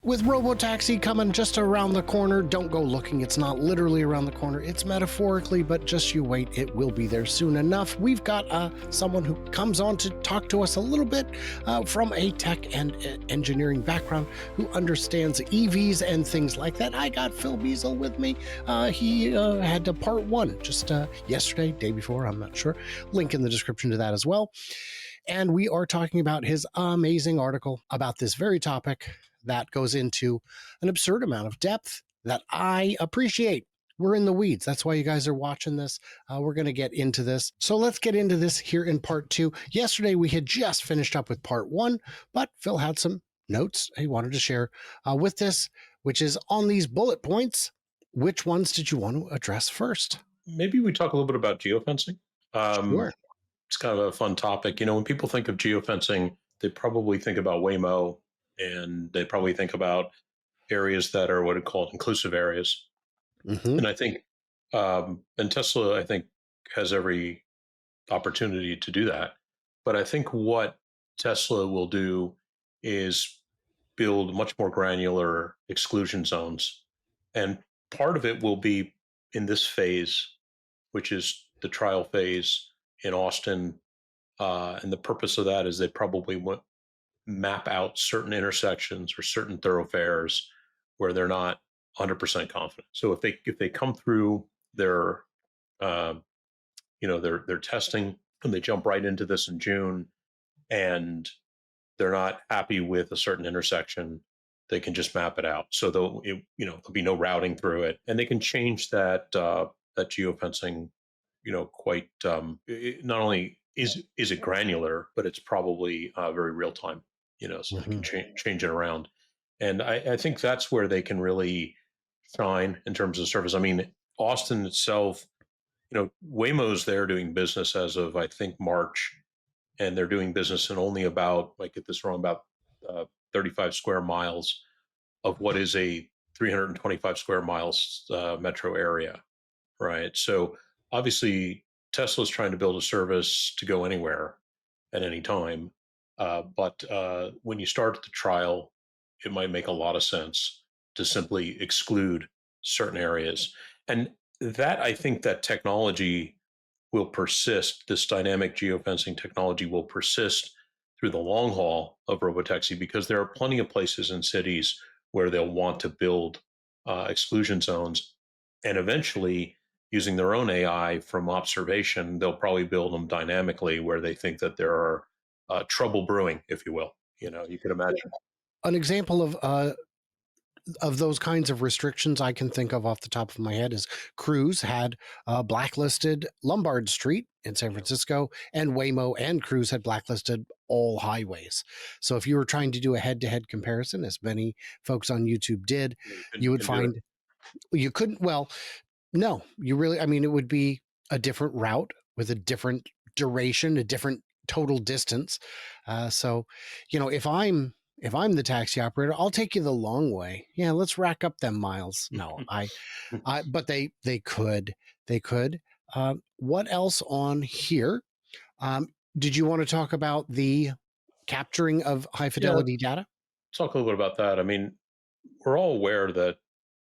With Robotaxi coming just around the corner, don't go looking. It's not literally around the corner. It's metaphorically, but just you wait. It will be there soon enough. We've got someone who comes on to talk to us a little bit from a tech and engineering background who understands EVs and things like that. I got Phil Beisel with me. He had to part one just yesterday, day before, I'm not sure. Link in the description to that as well. And we are talking about his amazing article about this very topic that goes into an absurd amount of depth that I appreciate. We're in the weeds. That's why you guys are watching this. We're going to get into this. So let's get into this here in part two. Yesterday, we had just finished up with part one, but Phil had some notes he wanted to share with this, which is on these bullet points. Which ones did you want to address first? Maybe we talk a little bit about geofencing. Sure. It's kind of a fun topic. You know, when people think of geofencing, they probably think about Waymo, and they probably think about areas that are what are called inclusive areas. Mm-hmm. And I think, and Tesla, I think, has every opportunity to do that. But I think what Tesla will do is build much more granular exclusion zones. And part of it will be in this phase, which is the trial phase in Austin. And the purpose of that is they probably want map out certain intersections or certain thoroughfares where they're not 100% confident. So if they come through their their testing and they jump right into this in June and they're not happy with a certain intersection, they can just map it out. So there'll be no routing through it, and they can change that geofencing. Quite not only is it granular, but it's probably very real time. So they can change it around, and I think that's where they can really shine in terms of service. I mean, Austin itself, Waymo's there doing business as of I think March, and they're doing business in only about, like, get this wrong, about 35 square miles of what is a 325 square miles metro area, right? So obviously Tesla's trying to build a service to go anywhere at any time. But when you start the trial, it might make a lot of sense to simply exclude certain areas. And that, I think that technology will persist. This dynamic geofencing technology will persist through the long haul of robotaxi, because there are plenty of places in cities where they'll want to build exclusion zones. And eventually, using their own AI from observation, they'll probably build them dynamically where they think that there are trouble brewing, if you will. You could imagine. An example of those kinds of restrictions I can think of off the top of my head is Cruise had blacklisted Lombard Street in San Francisco, and Waymo and Cruise had blacklisted all highways. So if you were trying to do a head-to-head comparison, as many folks on YouTube did, you would find you couldn't. Well, no, you really, I mean, it would be a different route with a different duration, a different total distance. So, if I'm the taxi operator, I'll take you the long way. Yeah, let's rack up them miles. No, but they could. What else on here? Did you want to talk about the capturing of high fidelity data? Talk a little bit about that. I mean, we're all aware that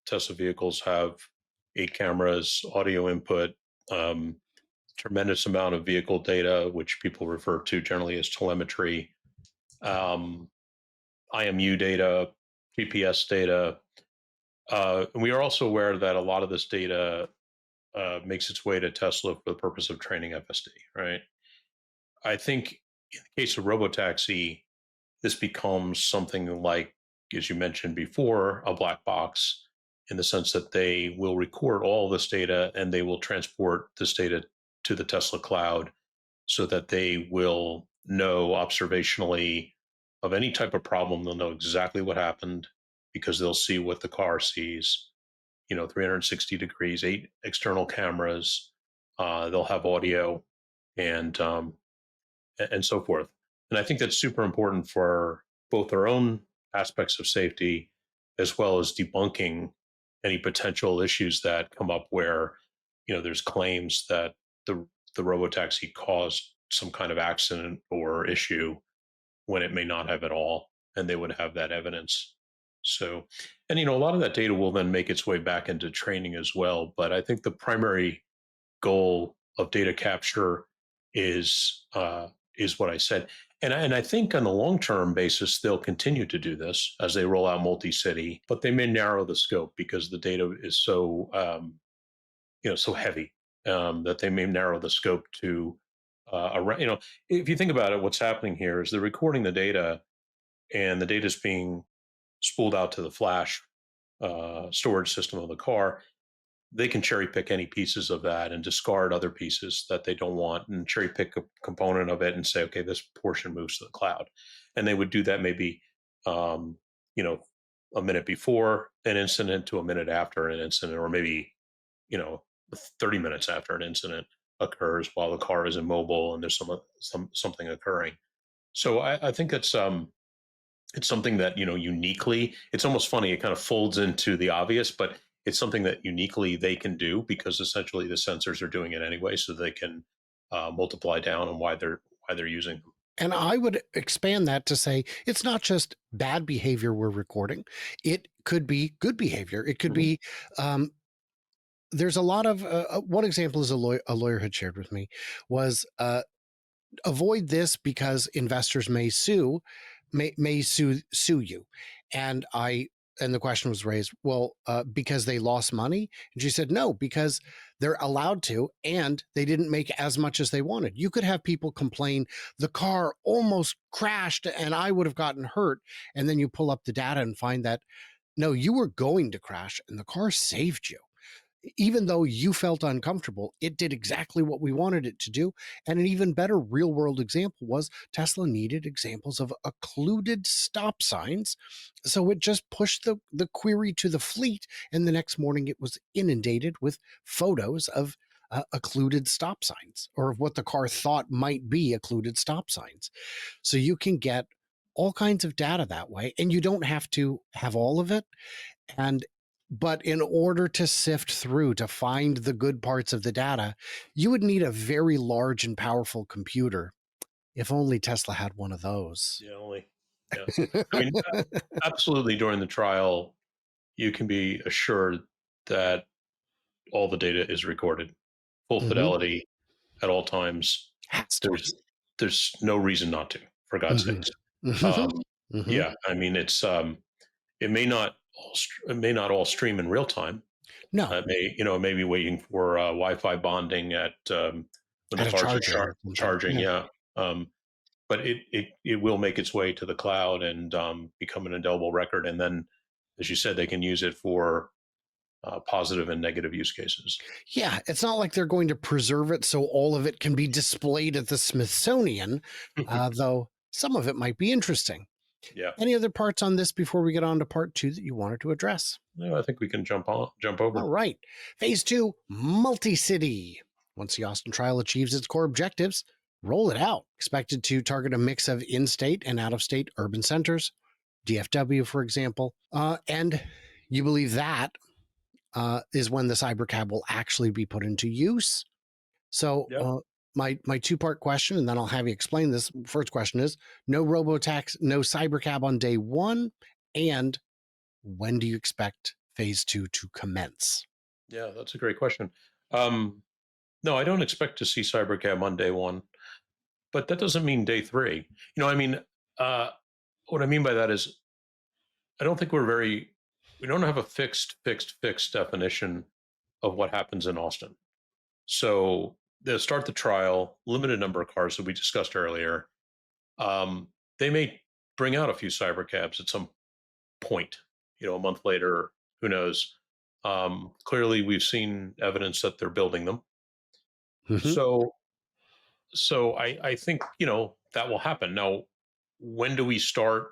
Tesla vehicles have 8 cameras, audio input, tremendous amount of vehicle data, which people refer to generally as telemetry, IMU data, GPS data. And we are also aware that a lot of this data makes its way to Tesla for the purpose of training FSD, right? I think in the case of robotaxi, this becomes something like, as you mentioned before, a black box, in the sense that they will record all this data and they will transport this data to the Tesla cloud so that they will know observationally of any type of problem. They'll know exactly what happened because they'll see what the car sees, 360 degrees, 8 external cameras. They'll have audio and so forth. And I think that's super important for both our own aspects of safety, as well as debunking any potential issues that come up where, there's claims that the robotaxi caused some kind of accident or issue when it may not have at all, and they would have that evidence. So, and a lot of that data will then make its way back into training as well. But I think the primary goal of data capture is what I said, and I think on the long term basis they'll continue to do this as they roll out multi-city, but they may narrow the scope because the data is so so heavy that they may narrow the scope to around. If you think about it, what's happening here is they're recording the data, and the data is being spooled out to the flash storage system of the car. They can cherry pick any pieces of that and discard other pieces that they don't want, and cherry pick a component of it and say, okay, this portion moves to the cloud. And they would do that maybe, um, you know, a minute before an incident to a minute after an incident, or maybe, you know, 30 minutes after an incident occurs while the car is immobile and there's something occurring. So I think it's something that uniquely, it's almost funny, it kind of folds into the obvious, but it's something that uniquely they can do because essentially the sensors are doing it anyway, so they can multiply down on why they're using them. And I would expand that to say it's not just bad behavior we're recording. It could be good behavior. It could Mhm. be, there's a lot of, one example is a lawyer had shared with me was avoid this because investors may sue you. And the question was raised, well, because they lost money. And she said, no, because they're allowed to, and they didn't make as much as they wanted. You could have people complain, the car almost crashed and I would have gotten hurt. And then you pull up the data and find that, no, you were going to crash and the car saved you. Even though you felt uncomfortable, it did exactly what we wanted it to do. And an even better real world example was Tesla needed examples of occluded stop signs. So it just pushed the query to the fleet. And the next morning it was inundated with photos of occluded stop signs, or of what the car thought might be occluded stop signs. So you can get all kinds of data that way, and you don't have to have all of it. And but in order to sift through to find the good parts of the data, you would need a very large and powerful computer. If only Tesla had one of those. Yeah, only. Yeah, I mean, absolutely. During the trial, you can be assured that all the data is recorded, full Hmm. fidelity at all times. Has to be. There's no reason not to, for God's Hmm. sakes. Hmm. Um, Hmm. yeah, I mean, it may not all stream in real time. No, It may be waiting for Wi-Fi bonding at when the at a cars are charger or something. charging. Yeah. Yeah, but it will make its way to the cloud and become an indelible record. And then, as you said, they can use it for positive and negative use cases. Yeah, it's not like they're going to preserve it so all of it can be displayed at the Smithsonian, though some of it might be interesting. Yeah, Any other parts on this before we get on to part two that you wanted to address? no, I think we can jump All over. right. Phase two, multi-city. Once the Austin trial achieves its core objectives, roll it out. Expected to target a mix of in-state and out-of-state urban centers, DFW, for example. And you believe that is when the Cybercab will actually be put into use. So Yeah, my two-part question, and then I'll have you explain this. First question is: no robotax, no Cybercab on day one, and when do you expect phase two to commence? yeah, that's a great question. Um, no, I don't expect to see Cybercab on day one, but that doesn't mean day three. I mean, uh, what I mean by that is I don't think we don't have a fixed definition of what happens in Austin. So they'll start the trial, limited number of cars that we discussed earlier. They may bring out a few cybercabs at some point, a month later, who knows? Clearly, we've seen evidence that they're building them. Mm-hmm. So, so I think that will happen. Now, when do we start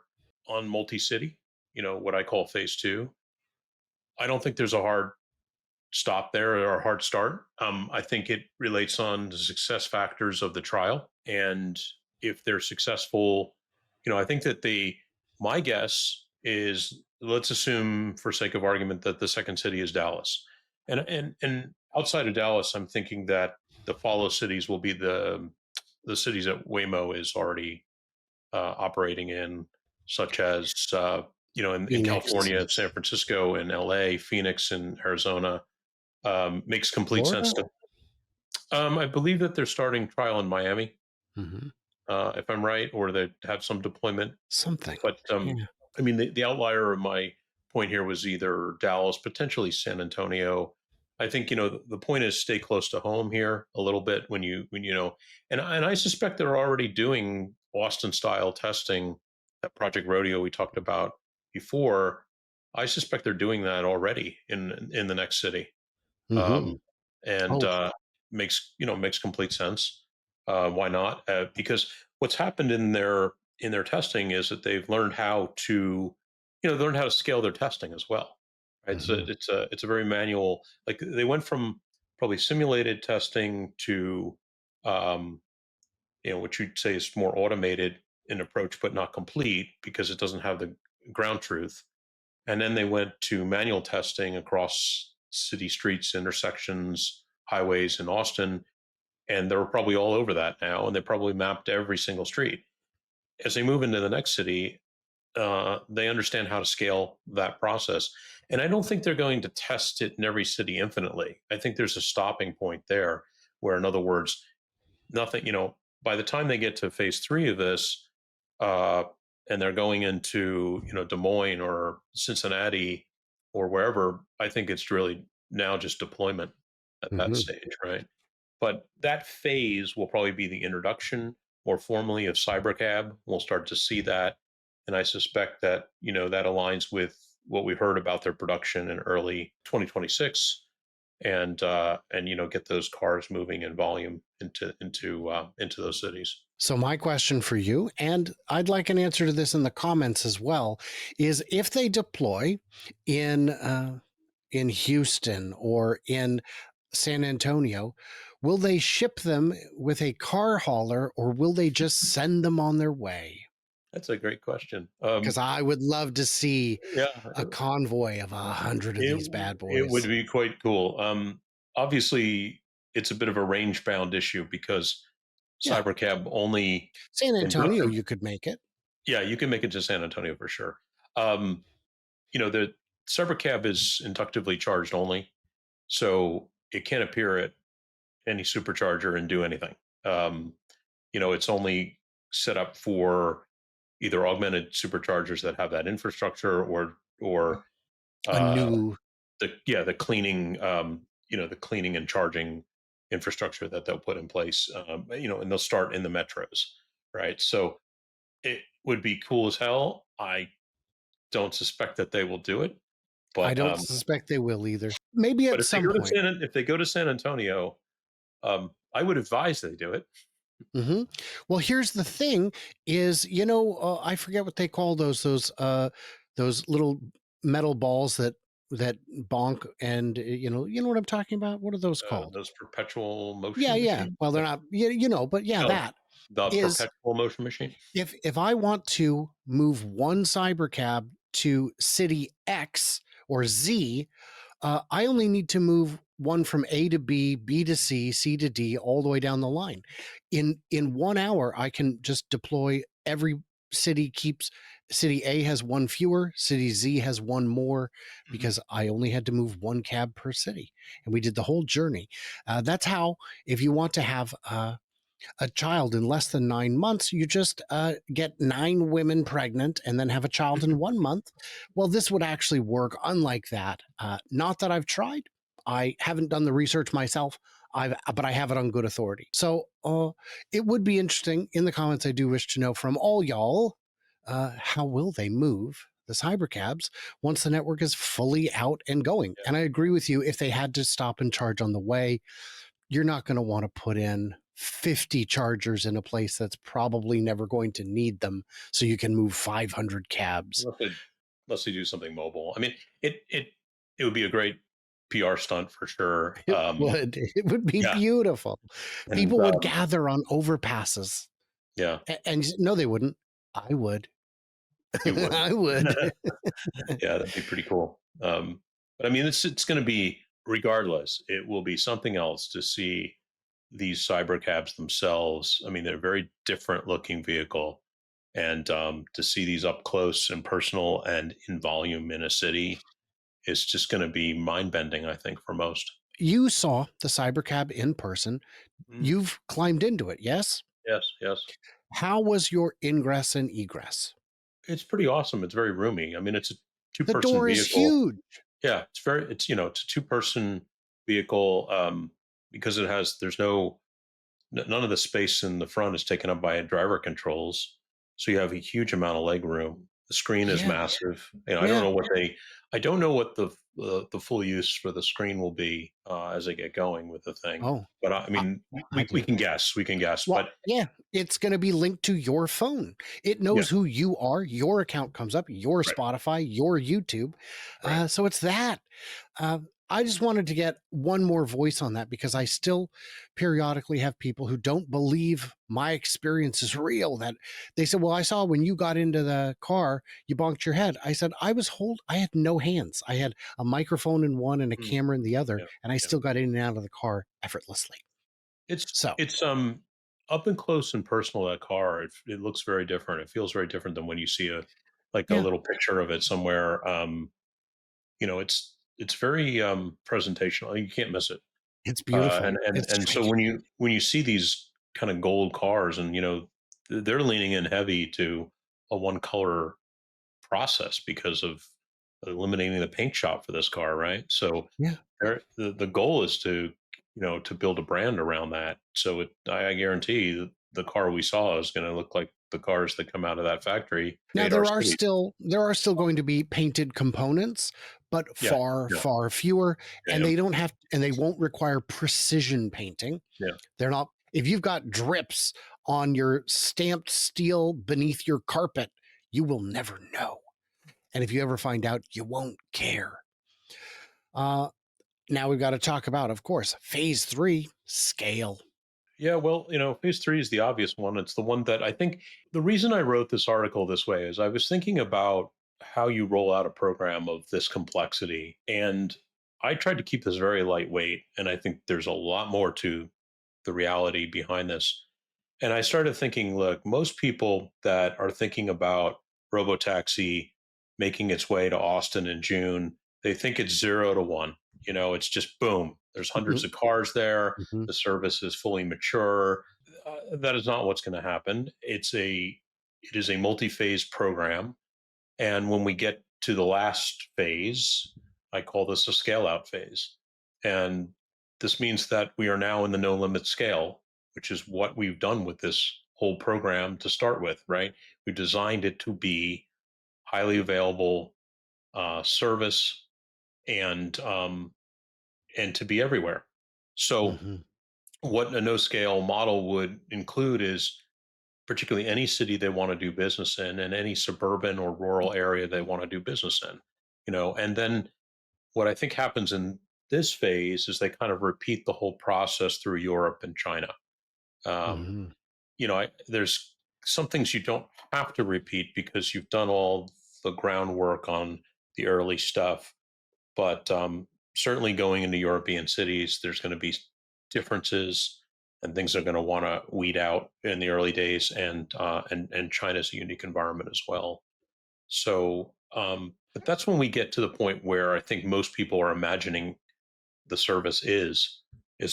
on multi-city? What I call phase two. I don't think there's a hard stop there or a hard start. I think it relates on the success factors of the trial, and if they're successful, I think that my guess is, let's assume for sake of argument that the second city is Dallas, and outside of Dallas, I'm thinking that the follow cities will be the cities that Waymo is already operating in, such as in Phoenix, California, San Francisco, and LA, Phoenix, and Arizona, makes complete sense Florida. to. I believe that they're starting trial in Miami, Hmm. if I'm right, or they have some deployment. Something. But Yeah. I mean, the outlier of my point here was either Dallas, potentially San Antonio. I think the point is stay close to home here a little bit and I suspect they're already doing Austin style testing. That Project Rodeo we talked about before, I suspect they're doing that already in the next city, Hmm. um, and Oh. makes complete sense. Why not? Because what's happened in their testing is that they've learned how to learn how to scale their testing as well. Right? So Hmm. it's a very manual. Like they went from probably simulated testing to um, what you'd say is more automated in approach, but not complete because it doesn't have the ground truth. And then they went to manual testing across city streets, intersections, highways in Austin, and they're probably all over that now, and they probably mapped every single street. As they move into the next city, they understand how to scale that process. And I don't think they're going to test it in every city infinitely. I think there's a stopping point there where, in other words, nothing, by the time they get to phase three of this, uh, and they're going into, Des Moines or Cincinnati or wherever, I think it's really now just deployment at that Hmm. stage, right? But that phase will probably be the introduction more formally of Cybercab. We'll start to see that. And I suspect that, that aligns with what we heard about their production in early 2026 and get those cars moving in volume into those cities. So my question for you, and I'd like an answer to this in the comments as well, is if they deploy in Houston or in San Antonio, will they ship them with a car hauler or will they just send them on their way? That's a great question. Because I would love to see Yeah, a convoy of 100 of it these bad it would boys. be quite cool. Obviously, it's a bit of a range bound issue because Yeah, Cybercab only San Antonio, in you could make it. yeah, you can make it to San Antonio for sure. Um, the Cybercab is inductively charged only, so it can't appear at any supercharger and do anything. Um, it's only set up for either augmented superchargers that have that infrastructure or A uh, new. the cleaning the cleaning and charging infrastructure that they'll put in place. And they'll start in the metros, right? So it would be cool as hell. I don't suspect that they will do it, I but don't suspect they will either. Maybe but at some point. if they go to San Antonio, I would advise they do it. Hmm. Well, here's the thing: is I forget what they call those little metal balls that bonk, and you know what I'm talking about. What are those called? Those perpetual Yeah, motion yeah. machines. Well, they're not. But yeah, No, that the is perpetual motion machine. if I want to move one cybercab to city X or Z, I only need to move one from A to B, B to C, C to D, all the way down the line. In 1 hour, I can just deploy every city keeps city A has one fewer, city Z has one more Mhm. because I only had to move one cab per city, and we did the whole journey. That's how, if you want to have a child in less than 9 months, you just get 9 women pregnant and then have a child in 1 month. Well, this would actually work unlike that. Not that I've tried. I haven't done the research myself. But I have it on good authority. So it would be interesting. In the comments, I do wish to know from all y'all, how will they move the cybercabs once the network is fully out and going? Yeah. And I agree with you. If they had to stop and charge on the way, you're not going to want to put in 50 chargers in a place that's probably never going to need them so you can move 500 cabs. Unless they do something mobile. I mean, it would be a great PR stunt for sure. It would be Yeah, beautiful. and People would gather on overpasses. yeah, And no, they wouldn't. I would. you would. I would. Yeah, that'd be pretty cool. But I mean, it's going to be regardless. It will be something else to see these cyber cabs themselves. I mean, they're a very different looking vehicle, And to see these up close and personal and in volume in a city is just going to be mind bending, I think, for most. You saw the Cybercab in person. Mm. You've climbed into it, yes? Yes, yes. How was your ingress and egress? It's pretty awesome. It's very roomy. I mean, it's a The two-person door is vehicle. huge. Yeah, it's a two-person vehicle, because there's none of the space in the front is taken up by driver controls, so you have a huge amount of leg room. The screen is Yeah, massive. yeah. I don't know what the full use for the screen will be as they get going with the thing. Oh, But I I, mean, I we do. can guess. We can guess. Well, But yeah, it's going to be linked to your phone. It yeah, knows who you are. Your account comes up, your right, Spotify, your YouTube. right. So it's that. Uh, I just wanted to get one more voice on that because I still periodically have people who don't believe my experience is real. That they said, "Well, I saw when you got into the car, you bonked your head." I said, I had no hands. I had a microphone in one and a Mm, camera in the other, yeah, and I yeah. still got in and out of the car effortlessly." So, It's up and close and personal. That car, it looks very different. It feels very different than when you see a yeah, little picture of it somewhere. It's very presentational. You can't miss it. it's Uh, beautiful. and and It's and so striking. when you see these kind of gold cars, and they're leaning in heavy to a one color process because of eliminating the paint shop for this car, right? So Yeah. the goal is to build a brand around that. So I guarantee the car we saw is going to look like the cars that come out of that factory Now create our city. there are still going to be painted components, but Yeah, far, yeah, far fewer, yeah, and yeah, they won't require precision painting. yeah. They're not if you've got drips on your stamped steel beneath your carpet, you will never know. And if you ever find out, you won't care. Uh, Now we've got to talk about, of course, phase three scale. Yeah, well, phase three is the obvious one. It's the one that I think the reason I wrote this article this way is I was thinking about how you roll out a program of this complexity. And I tried to keep this very lightweight. And I think there's a lot more to the reality behind this. And I started thinking, look, most people that are thinking about robotaxi making its way to Austin in June, they think it's 0 to 1. It's just boom. There's hundreds of cars there. Mhm. The service is fully mature. That is not what's going to happen. It is a multi-phase program, and when we get to the last phase, I call this a scale out phase. And this means that we are now in the no limit scale, which is what we've done with this whole program to start with, right? We designed it to be highly available service, and to be everywhere. So, Mhm. what a no scale model would include is particularly any city they want to do business in, and any suburban or rural area they want to do business in. And then what I think happens in this phase is they kind of repeat the whole process through Europe and China. um, Mhm. there's some things you don't have to repeat because you've done all the groundwork on the early stuff. But certainly going into European cities, there's going to be differences, and things are going to want to weed out in the early days. And China's a unique environment as well. So, but that's when we get to the point where I think most people are imagining the service is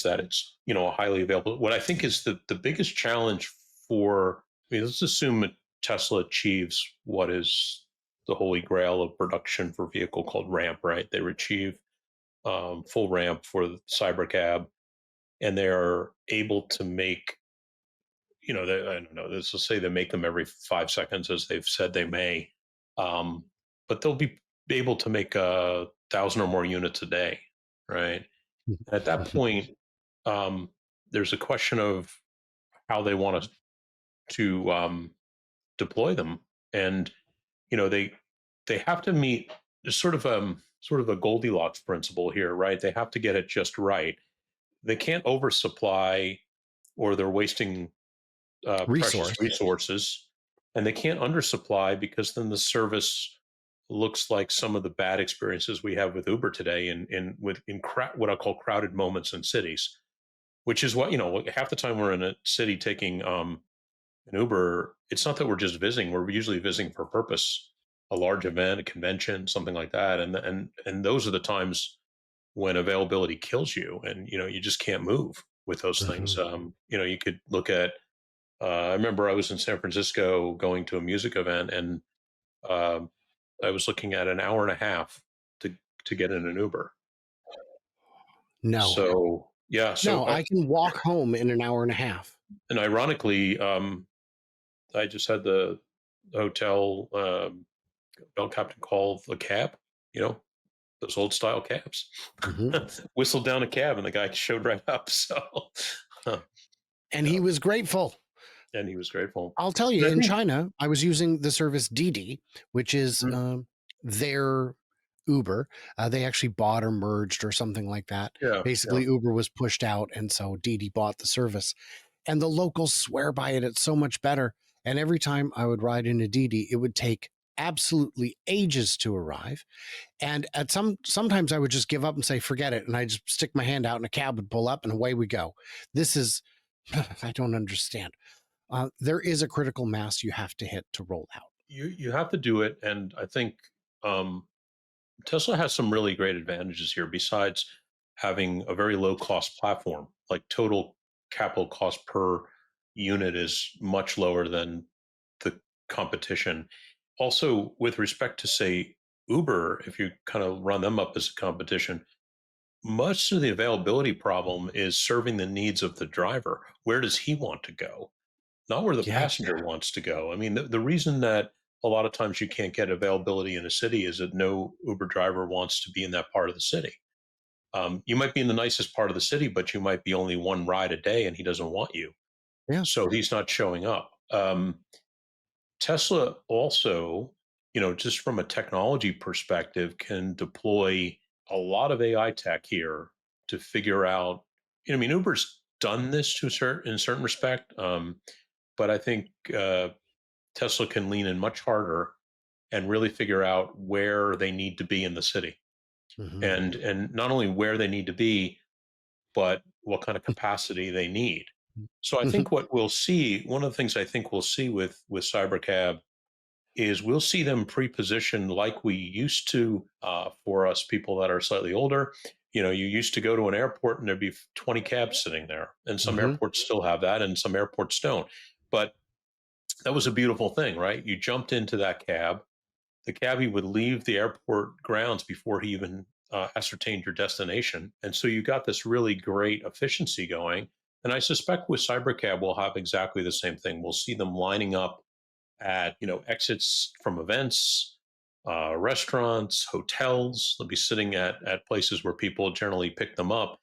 that it's a highly available. What I think is the biggest challenge for, I mean, let's assume that Tesla achieves what is the holy grail of production for vehicle called ramp, right? They achieve full ramp for the Cybercab, and they're able to make, I don't know, let's just say they make them every 5 seconds, as they've said they may, um, but they'll be able to make 1,000 or more units a day, right? And at that point, um, there's a question of how they want to deploy them, and they have to meet. There's sort of a Goldilocks principle here, right? They have to get it just right. They can't oversupply, or they're wasting precious Resource. resources, and they can't undersupply because then the service looks like some of the bad experiences we have with Uber today, what I call crowded moments in cities, which is what half the time we're in a city taking in Uber, it's not that we're just visiting. We're usually visiting for a purpose, a large event, a convention, something like that. And those are the times when availability kills you, and you just can't move with those things. Mhm. You could look at. I remember I was in San Francisco going to a music event, and um I was looking at an hour and a half to get in an Uber. No. So yeah, No, I can walk home in an hour and a half. and ironically, I just had the hotel bell captain call the cab. You know, those old style cabs. Mhm. Whistled down a cab, and the guy showed right up. So, uh, And he was grateful. and he was grateful. I'll tell And you, I in think, China, I was using the service Didi, which is mhm, their Uber. They actually bought or merged or something like that. yeah, yeah, Basically, Uber was pushed out, and so Didi bought the service. And the locals swear by it. It's so much better. And every time I would ride in a Didi, it would take absolutely ages to arrive. And sometimes I would just give up and say, forget it. And I just stick my hand out and a cab would pull up and away we go. This is, I don't understand. There is a critical mass you have to hit to roll out. you have to do it, and I think um, Tesla has some really great advantages here. Besides having a very low cost platform, like total capital cost per unit is much lower than the competition. Also, with respect to say Uber, if you kind of run them up as a competition, much of the availability problem is serving the needs of the driver. Where does he want to go? Not where the Yeah. passenger wants to go. I mean, the reason that a lot of times you can't get availability in a city is that no Uber driver wants to be in that part of the city. You might be in the nicest part of the city, but you might be only one ride a day and he doesn't want you. Yeah. So he's not showing up. Tesla also, just from a technology perspective, can deploy a lot of AI tech here to figure out. I mean, Uber's done this to a certain in certain respect, but I think Tesla can lean in much harder and really figure out where they need to be in the city, Hmm. and not only where they need to be, but what kind of capacity they need. So I think what we'll see, one of the things I think we'll see with Cybercab is we'll see them pre-positioned like we used to for us people that are slightly older. You used to go to an airport and there'd be 20 cabs sitting there, and some Hmm. airports still have that, and some airports don't. But that was a beautiful thing, right? You jumped into that cab. The cabbie would leave the airport grounds before he even ascertained your destination, and so you got this really great efficiency going. And I suspect with Cybercab, we'll have exactly the same thing. We'll see them lining up at exits from events, restaurants, hotels. They'll be sitting at places where people generally pick them up,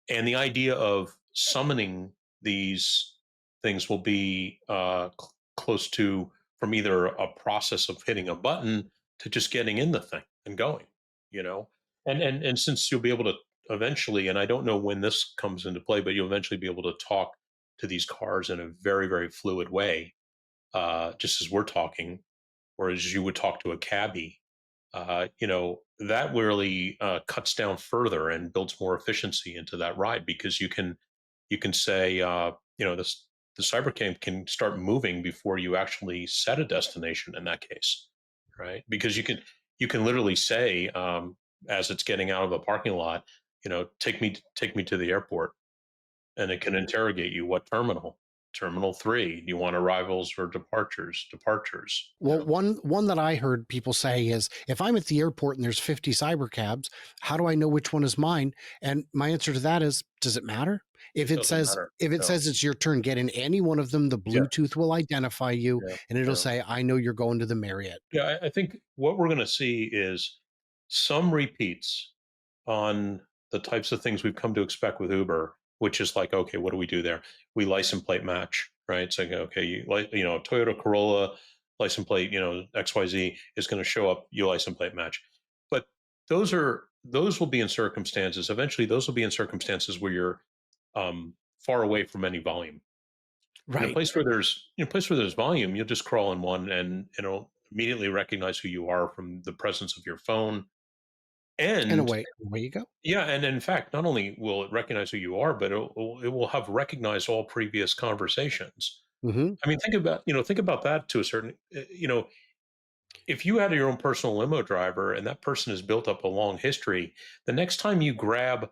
and the idea of summoning these things will be close to from either a process of hitting a button to just getting in the thing and going. You know, and since you'll be able to eventually, and I don't know when this comes into play, but you'll eventually be able to talk to these cars in a very very fluid way, just as we're talking, or as you would talk to a cabbie, that really cuts down further and builds more efficiency into that ride, because you can say, this the cybercam can start moving before you actually set a destination in that case, right? Because you can literally say, as it's getting out of the parking lot, take me to the airport, and it can interrogate you. What terminal? Terminal 3. Do you want arrivals or departures? Departures. Well, one that I heard people say is, if I'm at the airport and there's 50 cybercabs, how do I know which one is mine? And my answer to that is, does it matter? If It it doesn't says matter. if it No. says it's your turn, get in any one of them, the Yeah. Bluetooth will identify you Yeah. and it'll Yeah. say, I know you're going to the Marriott. Yeah. I think what we're going to see is some repeats on the types of things we've come to expect with Uber, which is like, okay, what do we do there? We license plate match, right? So, okay, Toyota Corolla license plate, XYZ is going to show up, you license plate match. But those will be in circumstances, eventually those will be in circumstances where you're far away from any volume. In a Right. place where there's volume, you'll just crawl in one, and it'll immediately recognize who you are from the presence of your phone. And And away you go. yeah, and in fact, not only will it recognize who you are, but it will have recognized all previous conversations. Hmm. I mean, think about that to a certain, if you had your own personal limo driver and that person has built up a long history, the next time you grab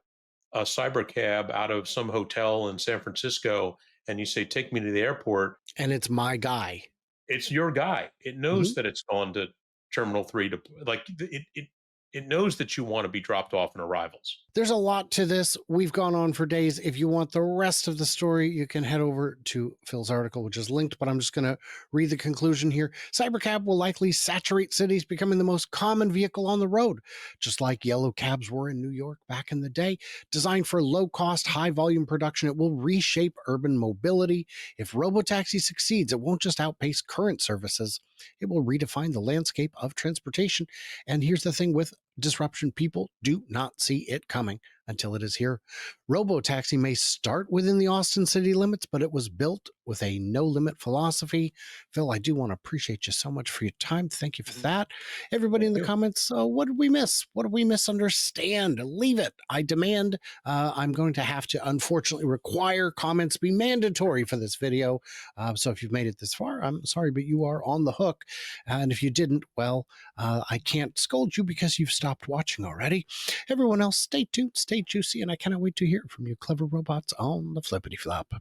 a cybercab out of some hotel in San Francisco and you say, "Take me to the airport," And it's my guy. it's your guy. It knows that it's gone to Terminal 3 to like it knows that you want to be dropped off in arrivals. There's a lot to this. We've gone on for days. If you want the rest of the story, you can head over to Phil's article, which is linked, but I'm just going to read the conclusion here. Cybercab will likely saturate cities, becoming the most common vehicle on the road, just like yellow cabs were in New York back in the day. Designed for low cost, high volume production, it will reshape urban mobility. If robotaxi succeeds, it won't just outpace current services, it will redefine the landscape of transportation. And here's the thing with disruption, people do not see it coming until it is here. Robotaxi may start within the Austin city limits, but it was built with a no limit philosophy. Phil, I do want to appreciate you so much for your time. Thank you for that. Everybody Thank in the you. comments, what did we miss? What did we misunderstand? Leave it. I demand. I'm going to have to unfortunately require comments be mandatory for this video. So if you've made it this far, I'm sorry, but you are on the hook. And if you didn't, well, I can't scold you because you've stopped watching already. Everyone else, stay tuned, stay juicy, and I cannot wait to hear from you clever robots on the flippity flop.